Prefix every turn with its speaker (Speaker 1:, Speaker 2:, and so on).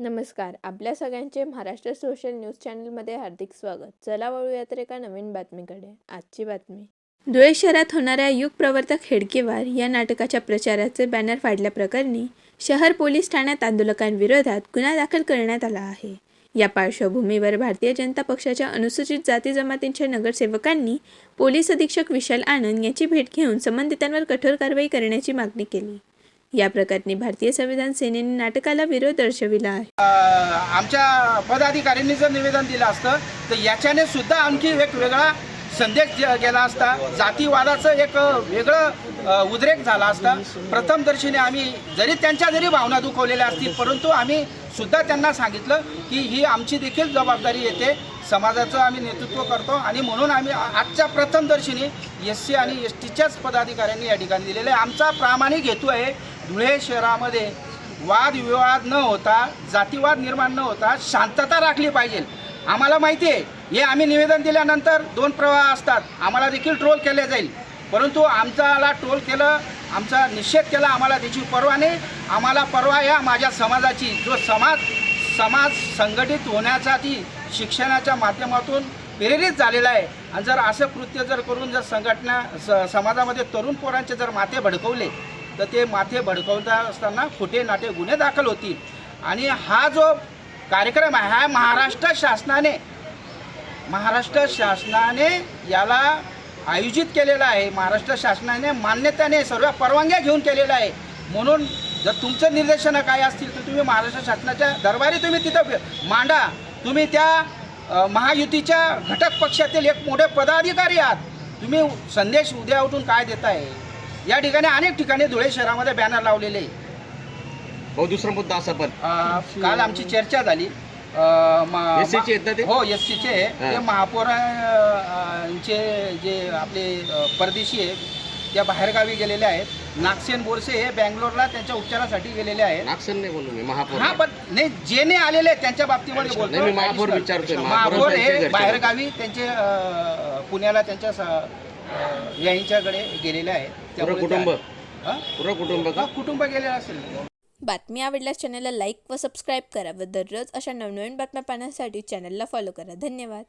Speaker 1: नमस्कार. आपल्या सगळ्यांचे महाराष्ट्र सोशल न्यूज चॅनलमध्ये हार्दिक स्वागत. चला वळूया तर एका नवीन बातमीकडे. आजची बातमी. धुळे शहरात होणाऱ्या युग प्रवर्तक हेडकेवार या नाटकाच्या प्रचाराचे बॅनर फाडल्याप्रकरणी शहर पोलीस ठाण्यात आंदोलकांविरोधात गुन्हा दाखल करण्यात आला आहे. या पार्श्वभूमीवर भारतीय जनता पक्षाच्या अनुसूचित जाती जमातींच्या नगरसेवकांनी पोलीस अधीक्षक विशाल आनंद यांची भेट घेऊन संबंधितांवर कठोर कारवाई करण्याची मागणी केली. या प्रकरणी भारतीय संविधान सेनेने नाटकाला विरोध दर्शविला आहे.
Speaker 2: आमच्या पदाधिकाऱ्यांनी जर निवेदन दिलं असतं तर याच्याने सुद्धा आणखी एक वेगळा संदेश गेला असता. जातीवादाचं एक वेगळं उद्रेक झाला असता. प्रथमदर्शनी आम्ही जरी भावना दुखवलेल्या असतील, परंतु आम्ही सुद्धा त्यांना सांगितलं की ही आमची देखील जबाबदारी येते. समाजाचं आम्ही नेतृत्व करतो आणि म्हणून आम्ही आजच्या प्रथमदर्शनी SC आणि STच्याच पदाधिकाऱ्यांनी या ठिकाणी दिलेलं आहे. आमचा प्रामाणिक हेतू आहे धुळे शहरामध्ये वादविवाद न होता, जातीवाद निर्माण न होता शांतता राखली पाहिजे. आम्हाला माहिती आहे हे आम्ही निवेदन दिल्यानंतर 2 प्रवाह असतात. आम्हाला देखील ट्रोल केले जाईल, परंतु आमच्याला ट्रोल केलं, आमचा निषेध केला, आम्हाला त्याची पर्वा नाही. आम्हाला पर्वा या माझ्या समाजाची, जो समाज संघटित होण्यासाठी शिक्षणाच्या माध्यमातून प्रेरित झालेला आहे. आणि जर असं कृत्य जर करून जर समाजामध्ये तरुण पोरांचे जर माथे भडकवले तर ते माथे भडकवता असताना खोटे नाटे गुन्हे दाखल होतील. आणि हा जो कार्यक्रम आहे हा महाराष्ट्र शासनाने याला आयोजित केलेला आहे. महाराष्ट्र शासनाने मान्यताने सर्व परवानग्या घेऊन केलेला आहे. म्हणून जर तुमचं निर्देशन काय असतील तर तुम्ही महाराष्ट्र शासनाच्या दरबारी तुम्ही तिथं मांडा. तुम्ही त्या महायुतीच्या घटक पक्षातील एक मोठे पदाधिकारी आहात. तुम्ही संदेश उद्या उठून काय देताय? या ठिकाणी अनेक ठिकाणी धुळे शहरामध्ये बॅनर लावलेले आहे.
Speaker 3: दुसरा मुद्दा असा पण
Speaker 2: काल आमची चर्चा झाली. SCचे ते महापौरांचे जे आपले परदेशी आहेत त्या बाहेरगावी गेलेले आहेत. नागसेन बोरसे हे बँगलोरला त्यांच्या उपचारासाठी गेलेले आहेत.
Speaker 3: नागसेन नाही बोलू मी, महापौर.
Speaker 2: हा, पण नाही, जे ने आलेले त्यांच्या बाबतीमध्ये बोलतो.
Speaker 3: मी महापौर विचारतोय.
Speaker 2: महापौर हे बाहेरगावी त्यांचे पुण्याला त्यांच्या यांच्याकडे गेलेले आहेत. कुटुंब गेलेलं असेल.
Speaker 1: बातमी आवडल्यास चॅनलला लाईक व सबस्क्राईब करा व दररोज अशा नवनवीन बातम्या पाहण्यासाठी चॅनलला फॉलो करा. धन्यवाद.